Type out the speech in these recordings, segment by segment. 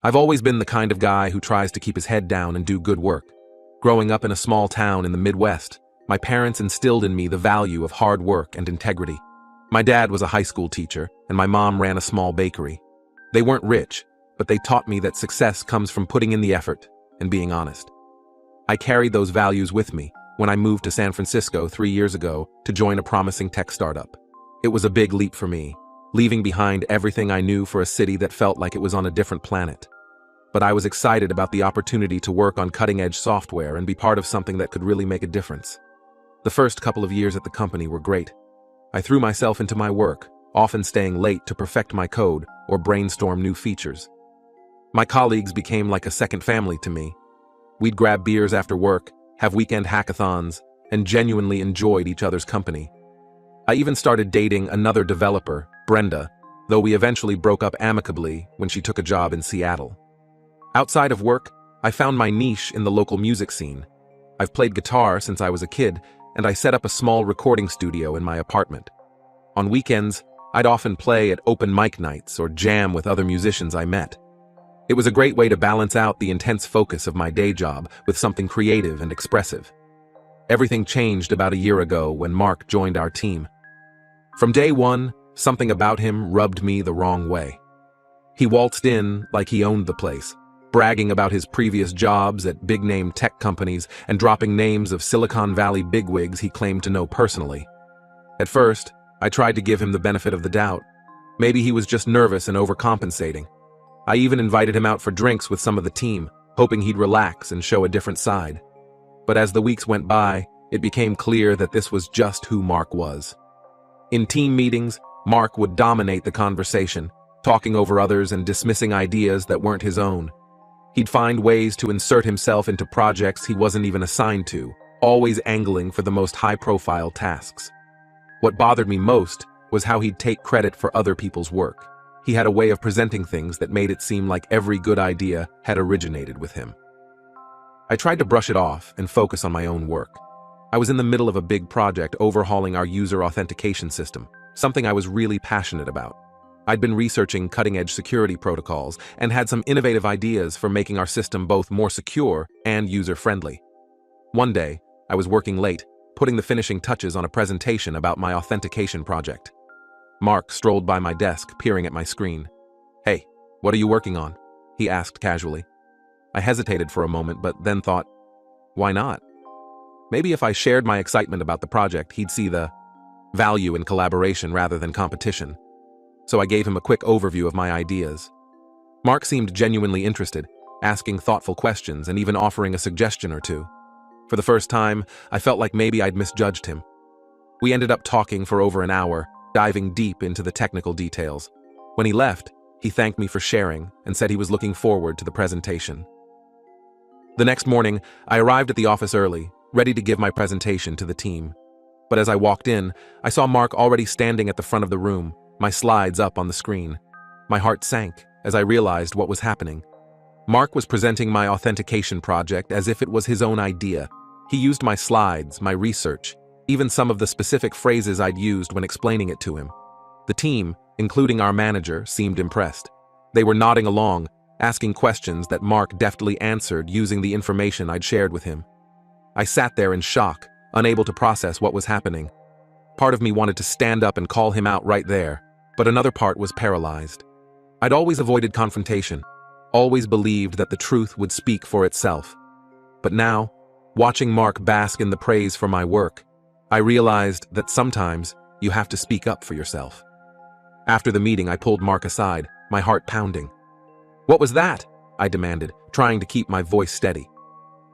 I've always been the kind of guy who tries to keep his head down and do good work. Growing up in a small town in the Midwest, my parents instilled in me the value of hard work and integrity. My dad was a high school teacher, and my mom ran a small bakery. They weren't rich, but they taught me that success comes from putting in the effort and being honest. I carried those values with me when I moved to San Francisco 3 years ago to join a promising tech startup. It was a big leap for me, leaving behind everything I knew for a city that felt like it was on a different planet. But I was excited about the opportunity to work on cutting-edge software and be part of something that could really make a difference. The first couple of years at the company were great. I threw myself into my work, often staying late to perfect my code or brainstorm new features. My colleagues became like a second family to me. We'd grab beers after work, have weekend hackathons, and genuinely enjoyed each other's company. I even started dating another developer, Brenda, though we eventually broke up amicably when she took a job in Seattle. Outside of work, I found my niche in the local music scene. I've played guitar since I was a kid, and I set up a small recording studio in my apartment. On weekends, I'd often play at open mic nights or jam with other musicians I met. It was a great way to balance out the intense focus of my day job with something creative and expressive. Everything changed about a year ago when Mark joined our team. From day one, something about him rubbed me the wrong way. He waltzed in like he owned the place, bragging about his previous jobs at big-name tech companies and dropping names of Silicon Valley bigwigs he claimed to know personally. At first, I tried to give him the benefit of the doubt. Maybe he was just nervous and overcompensating. I even invited him out for drinks with some of the team, hoping he'd relax and show a different side. But as the weeks went by, it became clear that this was just who Mark was. In team meetings, Mark would dominate the conversation, talking over others and dismissing ideas that weren't his own. He'd find ways to insert himself into projects he wasn't even assigned to, always angling for the most high-profile tasks. What bothered me most was how he'd take credit for other people's work. He had a way of presenting things that made it seem like every good idea had originated with him. I tried to brush it off and focus on my own work. I was in the middle of a big project overhauling our user authentication system, something I was really passionate about. I'd been researching cutting-edge security protocols and had some innovative ideas for making our system both more secure and user-friendly. One day, I was working late, putting the finishing touches on a presentation about my authentication project. Mark strolled by my desk, peering at my screen. "Hey, what are you working on?" he asked casually. I hesitated for a moment, but then thought, why not? Maybe if I shared my excitement about the project, he'd see the value in collaboration rather than competition. So I gave him a quick overview of my ideas. Mark seemed genuinely interested, asking thoughtful questions and even offering a suggestion or two. For the first time, I felt like maybe I'd misjudged him. We ended up talking for over an hour, diving deep into the technical details. When he left, he thanked me for sharing and said he was looking forward to the presentation. The next morning, I arrived at the office early, ready to give my presentation to the team. But as I walked in, I saw Mark already standing at the front of the room, my slides up on the screen. My heart sank as I realized what was happening. Mark was presenting my authentication project as if it was his own idea. He used my slides, my research, even some of the specific phrases I'd used when explaining it to him. The team, including our manager, seemed impressed. They were nodding along, asking questions that Mark deftly answered using the information I'd shared with him. I sat there in shock, unable to process what was happening. Part of me wanted to stand up and call him out right there, but another part was paralyzed. I'd always avoided confrontation, always believed that the truth would speak for itself. But now, watching Mark bask in the praise for my work, I realized that sometimes you have to speak up for yourself. After the meeting, I pulled Mark aside, my heart pounding. "What was that?" I demanded, trying to keep my voice steady.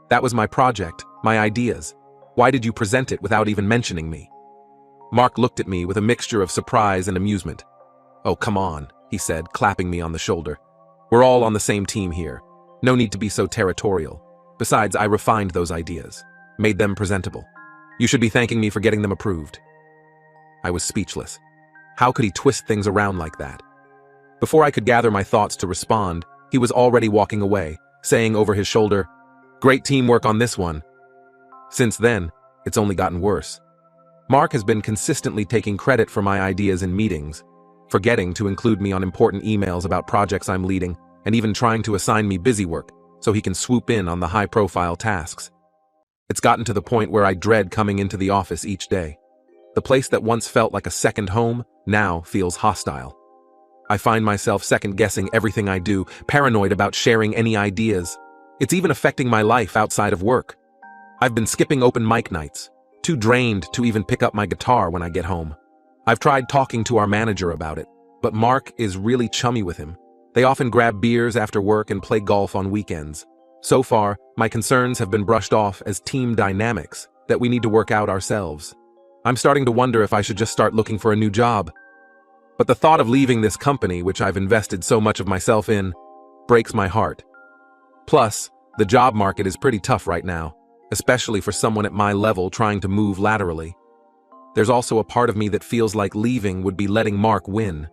"That was my project, my ideas. Why did you present it without even mentioning me?" Mark looked at me with a mixture of surprise and amusement. "Oh, come on," he said, clapping me on the shoulder. "We're all on the same team here. No need to be so territorial. Besides, I refined those ideas, made them presentable. You should be thanking me for getting them approved." I was speechless. How could he twist things around like that? Before I could gather my thoughts to respond, he was already walking away, saying over his shoulder, "Great teamwork on this one." Since then, it's only gotten worse. Mark has been consistently taking credit for my ideas in meetings, forgetting to include me on important emails about projects I'm leading, and even trying to assign me busy work so he can swoop in on the high-profile tasks. It's gotten to the point where I dread coming into the office each day. The place that once felt like a second home now feels hostile. I find myself second-guessing everything I do, paranoid about sharing any ideas. It's even affecting my life outside of work. I've been skipping open mic nights, too drained to even pick up my guitar when I get home. I've tried talking to our manager about it, but Mark is really chummy with him. They often grab beers after work and play golf on weekends. So far, my concerns have been brushed off as team dynamics that we need to work out ourselves. I'm starting to wonder if I should just start looking for a new job. But the thought of leaving this company, which I've invested so much of myself in, breaks my heart. Plus, the job market is pretty tough right now, especially for someone at my level trying to move laterally. There's also a part of me that feels like leaving would be letting Mark win.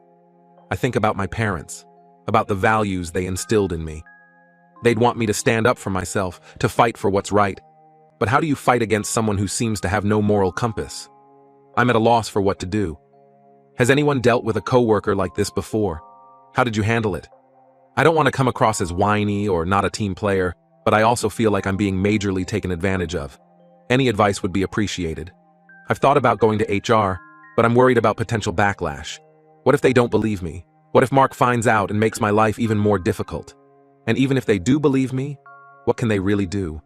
I think about my parents, about the values they instilled in me. They'd want me to stand up for myself, to fight for what's right. But how do you fight against someone who seems to have no moral compass? I'm at a loss for what to do. Has anyone dealt with a coworker like this before? How did you handle it? I don't want to come across as whiny or not a team player, but I also feel like I'm being majorly taken advantage of. Any advice would be appreciated. I've thought about going to HR, but I'm worried about potential backlash. What if they don't believe me? What if Mark finds out and makes my life even more difficult? And even if they do believe me, what can they really do?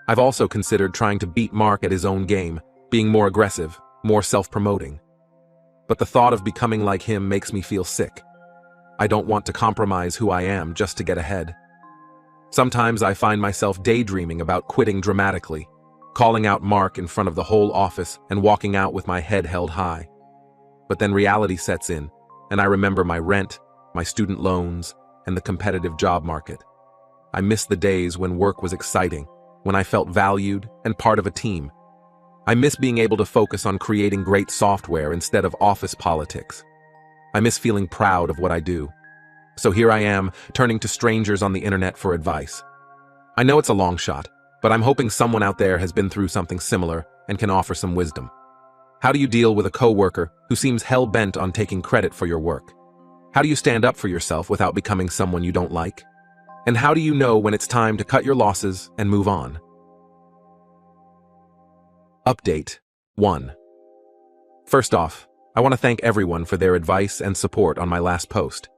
I've also considered trying to beat Mark at his own game, being more aggressive, more self-promoting. But the thought of becoming like him makes me feel sick. I don't want to compromise who I am just to get ahead. Sometimes I find myself daydreaming about quitting dramatically, calling out Mark in front of the whole office and walking out with my head held high. But then reality sets in, and I remember my rent, my student loans, and the competitive job market. I miss the days when work was exciting, when I felt valued and part of a team. I miss being able to focus on creating great software instead of office politics. I miss feeling proud of what I do. So here I am, turning to strangers on the internet for advice. I know it's a long shot, but I'm hoping someone out there has been through something similar and can offer some wisdom. How do you deal with a coworker who seems hell-bent on taking credit for your work? How do you stand up for yourself without becoming someone you don't like? And how do you know when it's time to cut your losses and move on? Update 1. First off, I want to thank everyone for their advice and support on my last post.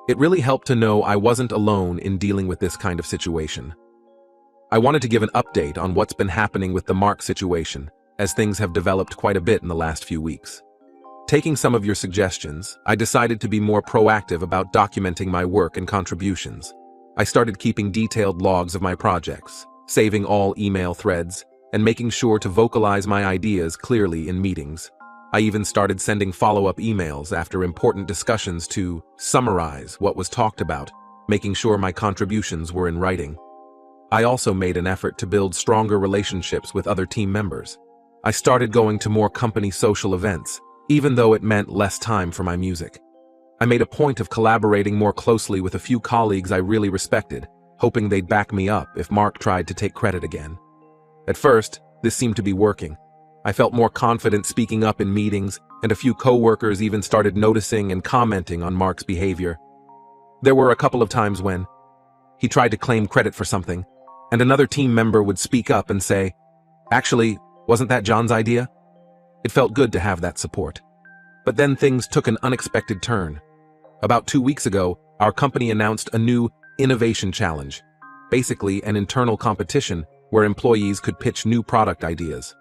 It really helped to know I wasn't alone in dealing with this kind of situation. I wanted to give an update on what's been happening with the Mark situation, as things have developed quite a bit in the last few weeks. Taking some of your suggestions, I decided to be more proactive about documenting my work and contributions. I started keeping detailed logs of my projects, saving all email threads, and making sure to vocalize my ideas clearly in meetings. I even started sending follow-up emails after important discussions to summarize what was talked about, making sure my contributions were in writing. I also made an effort to build stronger relationships with other team members. I started going to more company social events, even though it meant less time for my music. I made a point of collaborating more closely with a few colleagues I really respected, hoping they'd back me up if Mark tried to take credit again. At first, this seemed to be working. I felt more confident speaking up in meetings, and a few coworkers even started noticing and commenting on Mark's behavior. There were a couple of times when he tried to claim credit for something, and another team member would speak up and say, "Actually, wasn't that John's idea?" It felt good to have that support. But then things took an unexpected turn. About 2 weeks ago, our company announced a new innovation challenge, basically an internal competition where employees could pitch new product ideas.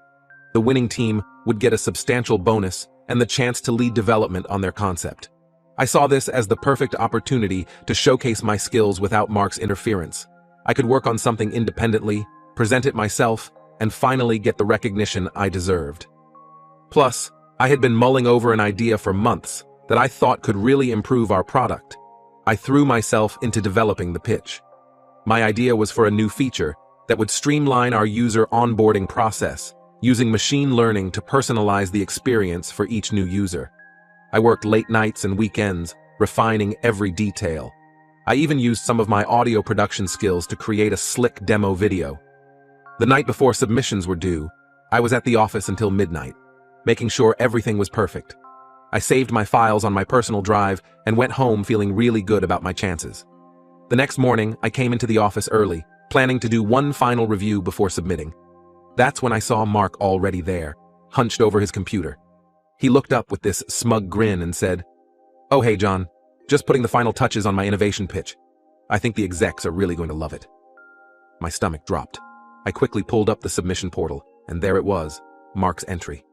The winning team would get a substantial bonus and the chance to lead development on their concept. I saw this as the perfect opportunity to showcase my skills without Mark's interference. I could work on something independently, present it myself, and finally get the recognition I deserved. Plus, I had been mulling over an idea for months that I thought could really improve our product. I threw myself into developing the pitch. My idea was for a new feature that would streamline our user onboarding process, using machine learning to personalize the experience for each new user. I worked late nights and weekends, refining every detail. I even used some of my audio production skills to create a slick demo video. The night before submissions were due, I was at the office until midnight, making sure everything was perfect. I saved my files on my personal drive and went home feeling really good about my chances. The next morning, I came into the office early, planning to do one final review before submitting. That's when I saw Mark already there, hunched over his computer. He looked up with this smug grin and said, "Oh hey John, just putting the final touches on my innovation pitch. I think the execs are really going to love it." My stomach dropped. I quickly pulled up the submission portal, and there it was, Mark's entry.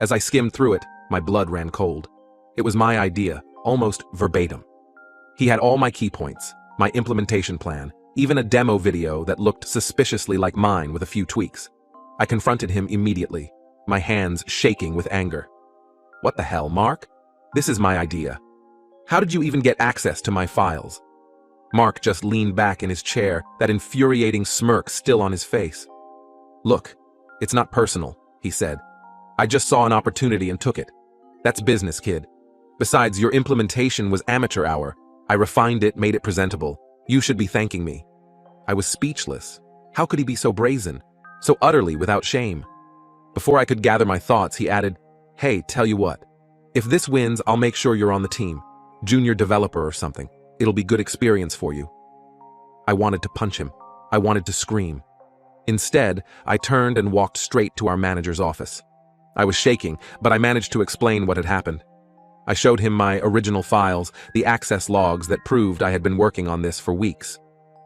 As I skimmed through it, my blood ran cold. It was my idea, almost verbatim. He had all my key points, my implementation plan, even a demo video that looked suspiciously like mine with a few tweaks. I confronted him immediately, my hands shaking with anger. "What the hell, Mark? This is my idea. How did you even get access to my files?" Mark just leaned back in his chair, that infuriating smirk still on his face. "Look, it's not personal," he said. "I just saw an opportunity and took it. That's business, kid. Besides, your implementation was amateur hour. I refined it, made it presentable. You should be thanking me." I was speechless. How could he be so brazen? So utterly without shame? Before I could gather my thoughts, he added, "Hey, tell you what. If this wins, I'll make sure you're on the team. Junior developer or something. It'll be good experience for you." I wanted to punch him. I wanted to scream. Instead, I turned and walked straight to our manager's office. I was shaking, but I managed to explain what had happened. I showed him my original files, the access logs that proved I had been working on this for weeks.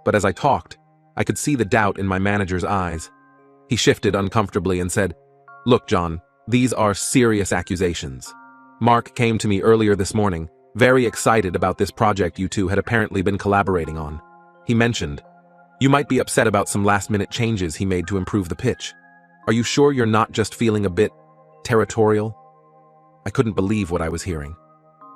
But as I talked, I could see the doubt in my manager's eyes. He shifted uncomfortably and said, "Look, John, these are serious accusations. Mark came to me earlier this morning, very excited about this project you two had apparently been collaborating on. He mentioned, you might be upset about some last-minute changes he made to improve the pitch. Are you sure you're not just feeling a bit territorial?" I couldn't believe what I was hearing.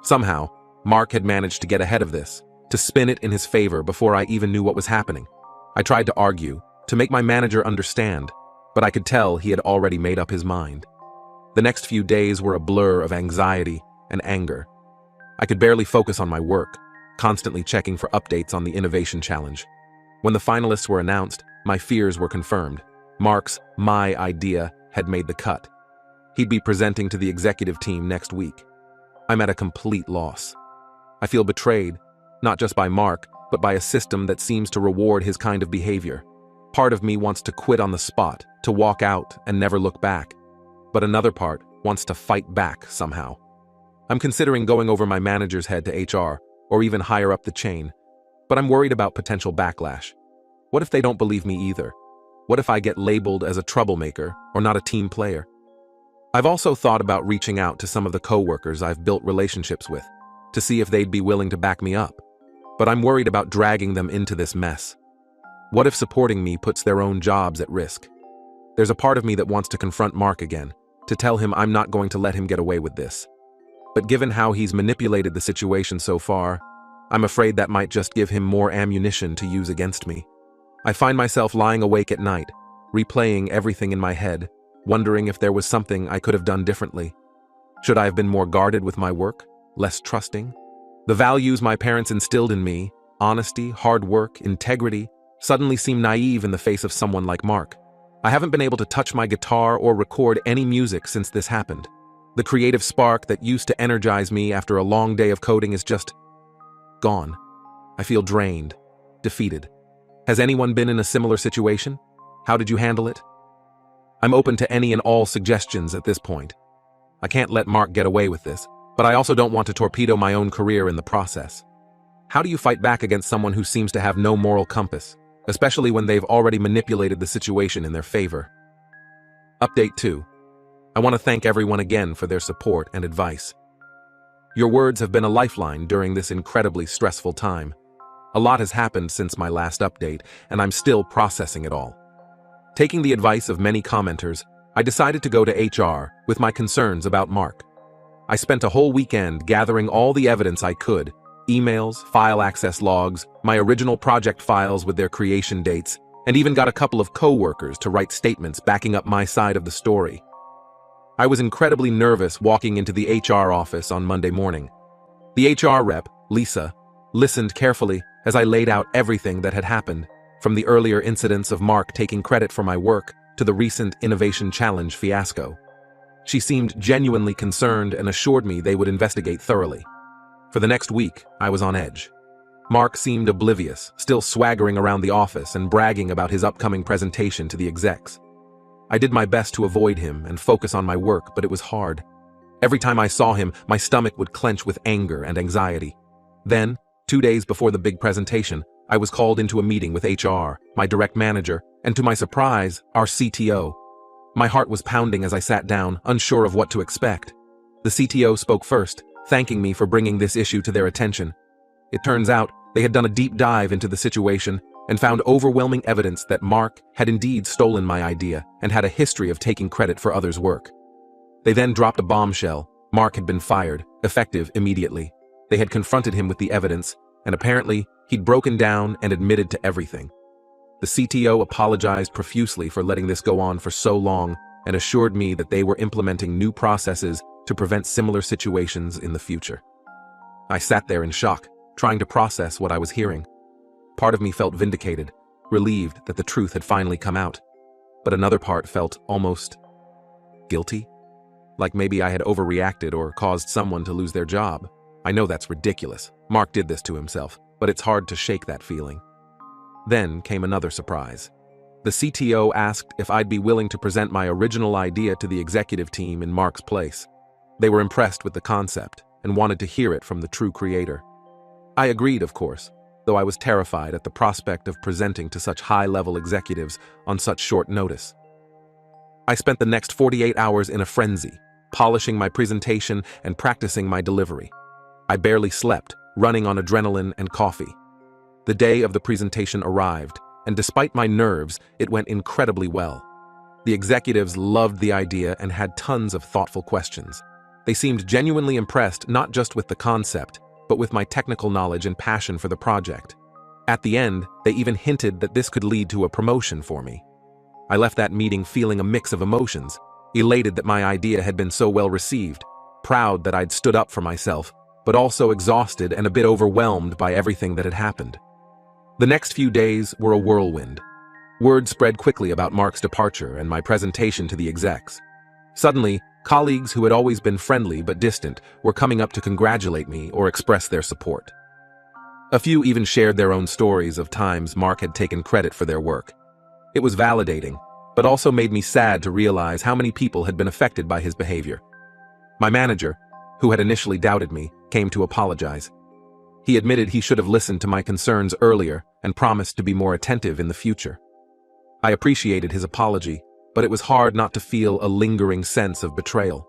Somehow, Mark had managed to get ahead of this, to spin it in his favor before I even knew what was happening. I tried to argue, to make my manager understand, but I could tell he had already made up his mind. The next few days were a blur of anxiety and anger. I could barely focus on my work, constantly checking for updates on the Innovation Challenge. When the finalists were announced, my fears were confirmed. Mark's "my idea" had made the cut. He'd be presenting to the executive team next week. I'm at a complete loss. I feel betrayed, not just by Mark, but by a system that seems to reward his kind of behavior. Part of me wants to quit on the spot, to walk out and never look back. But another part wants to fight back somehow. I'm considering going over my manager's head to HR, or even higher up the chain. But I'm worried about potential backlash. What if they don't believe me either? What if I get labeled as a troublemaker or not a team player? I've also thought about reaching out to some of the coworkers I've built relationships with, to see if they'd be willing to back me up. But I'm worried about dragging them into this mess. What if supporting me puts their own jobs at risk? There's a part of me that wants to confront Mark again, to tell him I'm not going to let him get away with this. But given how he's manipulated the situation so far, I'm afraid that might just give him more ammunition to use against me. I find myself lying awake at night, replaying everything in my head, wondering if there was something I could have done differently. Should I have been more guarded with my work, less trusting? The values my parents instilled in me, honesty, hard work, integrity, suddenly seem naive in the face of someone like Mark. I haven't been able to touch my guitar or record any music since this happened. The creative spark that used to energize me after a long day of coding is just gone. I feel drained, defeated. Has anyone been in a similar situation? How did you handle it? I'm open to any and all suggestions at this point. I can't let Mark get away with this, but I also don't want to torpedo my own career in the process. How do you fight back against someone who seems to have no moral compass, especially when they've already manipulated the situation in their favor? Update 2. I want to thank everyone again for their support and advice. Your words have been a lifeline during this incredibly stressful time. A lot has happened since my last update, and I'm still processing it all. Taking the advice of many commenters, I decided to go to HR with my concerns about Mark. I spent a whole weekend gathering all the evidence I could, emails, file access logs, my original project files with their creation dates, and even got a couple of co-workers to write statements backing up my side of the story. I was incredibly nervous walking into the HR office on Monday morning. The HR rep, Lisa, listened carefully as I laid out everything that had happened, from the earlier incidents of Mark taking credit for my work to the recent Innovation Challenge fiasco. She seemed genuinely concerned and assured me they would investigate thoroughly. For the next week, I was on edge. Mark seemed oblivious, still swaggering around the office and bragging about his upcoming presentation to the execs. I did my best to avoid him and focus on my work, but it was hard. Every time I saw him, my stomach would clench with anger and anxiety. Then, 2 days before the big presentation, I was called into a meeting with HR, my direct manager, and to my surprise, our CTO. My heart was pounding as I sat down, unsure of what to expect. The CTO spoke first, thanking me for bringing this issue to their attention. It turns out, they had done a deep dive into the situation and found overwhelming evidence that Mark had indeed stolen my idea and had a history of taking credit for others' work. They then dropped a bombshell. Mark had been fired, effective immediately. They had confronted him with the evidence, and apparently, he'd broken down and admitted to everything. The CTO apologized profusely for letting this go on for so long and assured me that they were implementing new processes to prevent similar situations in the future. I sat there in shock, trying to process what I was hearing. Part of me felt vindicated, relieved that the truth had finally come out. But another part felt almost guilty. Like maybe I had overreacted or caused someone to lose their job. I know that's ridiculous. Mark did this to himself, but it's hard to shake that feeling. Then came another surprise. The CTO asked if I'd be willing to present my original idea to the executive team in Mark's place. They were impressed with the concept and wanted to hear it from the true creator. I agreed, of course, though I was terrified at the prospect of presenting to such high-level executives on such short notice. I spent the next 48 hours in a frenzy, polishing my presentation and practicing my delivery. I barely slept, running on adrenaline and coffee. The day of the presentation arrived, and despite my nerves, it went incredibly well. The executives loved the idea and had tons of thoughtful questions. They seemed genuinely impressed not just with the concept, but with my technical knowledge and passion for the project. At the end, they even hinted that this could lead to a promotion for me. I left that meeting feeling a mix of emotions, elated that my idea had been so well received, proud that I'd stood up for myself, but also exhausted and a bit overwhelmed by everything that had happened. The next few days were a whirlwind. Word spread quickly about Mark's departure and my presentation to the execs. Suddenly, colleagues who had always been friendly but distant were coming up to congratulate me or express their support. A few even shared their own stories of times Mark had taken credit for their work. It was validating, but also made me sad to realize how many people had been affected by his behavior. My manager, who had initially doubted me, came to apologize. He admitted he should have listened to my concerns earlier and promised to be more attentive in the future. I appreciated his apology, but it was hard not to feel a lingering sense of betrayal.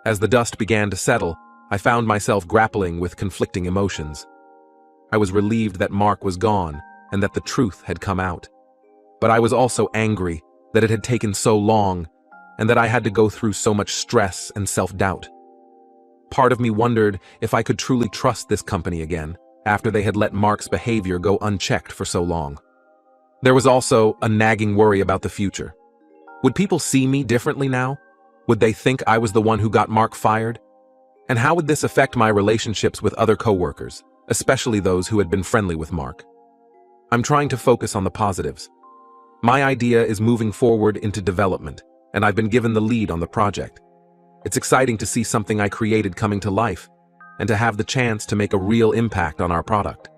As the dust began to settle, I found myself grappling with conflicting emotions. I was relieved that Mark was gone and that the truth had come out. But I was also angry that it had taken so long and that I had to go through so much stress and self-doubt. Part of me wondered if I could truly trust this company again after they had let Mark's behavior go unchecked for so long. There was also a nagging worry about the future. Would people see me differently now? Would they think I was the one who got Mark fired? And how would this affect my relationships with other coworkers, especially those who had been friendly with Mark? I'm trying to focus on the positives. My idea is moving forward into development, and I've been given the lead on the project. It's exciting to see something I created coming to life, and to have the chance to make a real impact on our product.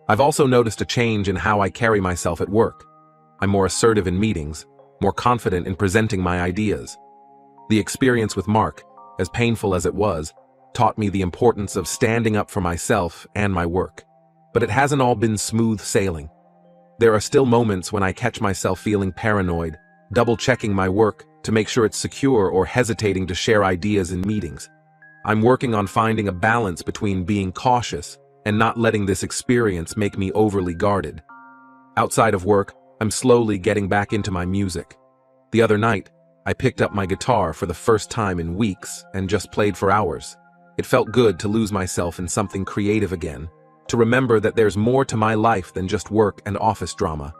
I've also noticed a change in how I carry myself at work. I'm more assertive in meetings, more confident in presenting my ideas. The experience with Mark, as painful as it was, taught me the importance of standing up for myself and my work. But it hasn't all been smooth sailing. There are still moments when I catch myself feeling paranoid, double-checking my work to make sure it's secure or hesitating to share ideas in meetings. I'm working on finding a balance between being cautious and not letting this experience make me overly guarded. Outside of work, I'm slowly getting back into my music. The other night, I picked up my guitar for the first time in weeks and just played for hours. It felt good to lose myself in something creative again, to remember that there's more to my life than just work and office drama.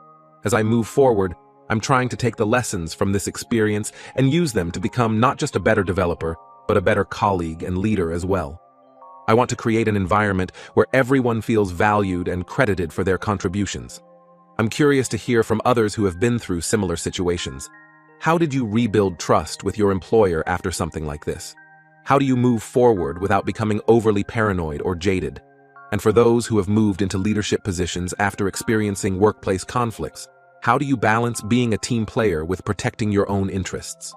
As I move forward, I'm trying to take the lessons from this experience and use them to become not just a better developer, but a better colleague and leader as well. I want to create an environment where everyone feels valued and credited for their contributions. I'm curious to hear from others who have been through similar situations. How did you rebuild trust with your employer after something like this? How do you move forward without becoming overly paranoid or jaded? And for those who have moved into leadership positions after experiencing workplace conflicts, how do you balance being a team player with protecting your own interests?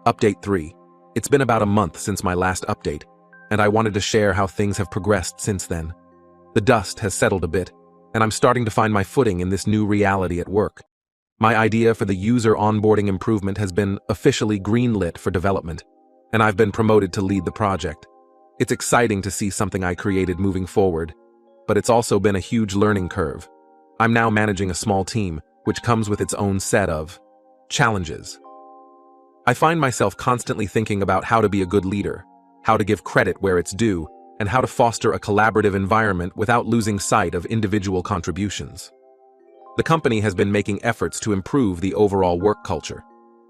Update 3. It's been about a month since my last update, and I wanted to share how things have progressed since then. The dust has settled a bit, and I'm starting to find my footing in this new reality at work. My idea for the user onboarding improvement has been officially greenlit for development, and I've been promoted to lead the project. It's exciting to see something I created moving forward, but it's also been a huge learning curve. I'm now managing a small team, which comes with its own set of challenges. I find myself constantly thinking about how to be a good leader, how to give credit where it's due, and how to foster a collaborative environment without losing sight of individual contributions. The company has been making efforts to improve the overall work culture.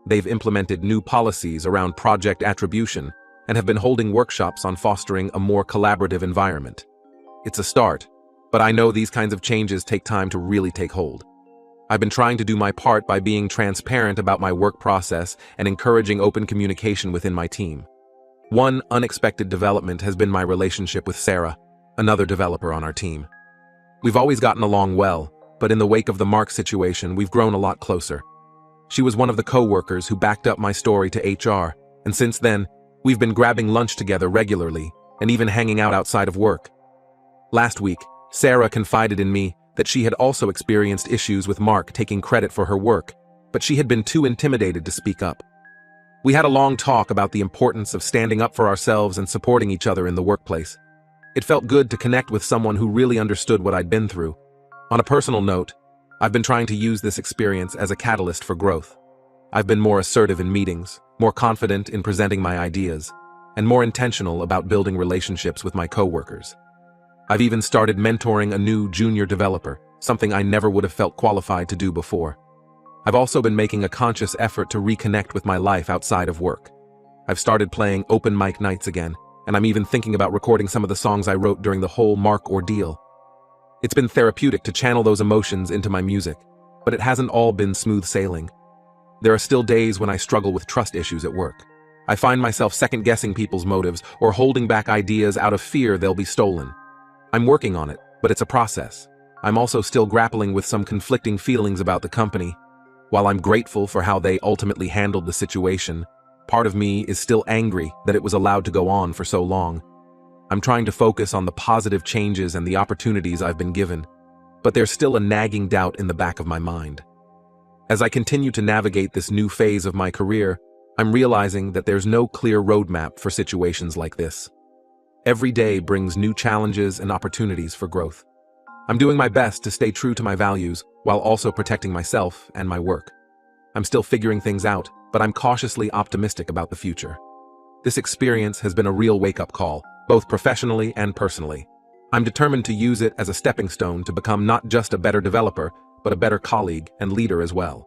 They've implemented new policies around project attribution and have been holding workshops on fostering a more collaborative environment. It's a start, but I know these kinds of changes take time to really take hold. I've been trying to do my part by being transparent about my work process and encouraging open communication within my team. One unexpected development has been my relationship with Sarah, another developer on our team. We've always gotten along well, but in the wake of the Mark situation, we've grown a lot closer. She was one of the co-workers who backed up my story to HR, and since then, we've been grabbing lunch together regularly and even hanging out outside of work. Last week, Sarah confided in me that she had also experienced issues with Mark taking credit for her work, but she had been too intimidated to speak up. We had a long talk about the importance of standing up for ourselves and supporting each other in the workplace. It felt good to connect with someone who really understood what I'd been through. On a personal note, I've been trying to use this experience as a catalyst for growth. I've been more assertive in meetings, more confident in presenting my ideas, and more intentional about building relationships with my coworkers. I've even started mentoring a new junior developer, something I never would have felt qualified to do before. I've also been making a conscious effort to reconnect with my life outside of work. I've started playing open mic nights again, and I'm even thinking about recording some of the songs I wrote during the whole Mark ordeal. It's been therapeutic to channel those emotions into my music, but it hasn't all been smooth sailing. There are still days when I struggle with trust issues at work. I find myself second-guessing people's motives or holding back ideas out of fear they'll be stolen. I'm working on it, but it's a process. I'm also still grappling with some conflicting feelings about the company. While I'm grateful for how they ultimately handled the situation, part of me is still angry that it was allowed to go on for so long. I'm trying to focus on the positive changes and the opportunities I've been given, but there's still a nagging doubt in the back of my mind. As I continue to navigate this new phase of my career, I'm realizing that there's no clear roadmap for situations like this. Every day brings new challenges and opportunities for growth. I'm doing my best to stay true to my values while also protecting myself and my work. I'm still figuring things out, but I'm cautiously optimistic about the future. This experience has been a real wake-up call, both professionally and personally. I'm determined to use it as a stepping stone to become not just a better developer, but a better colleague and leader as well.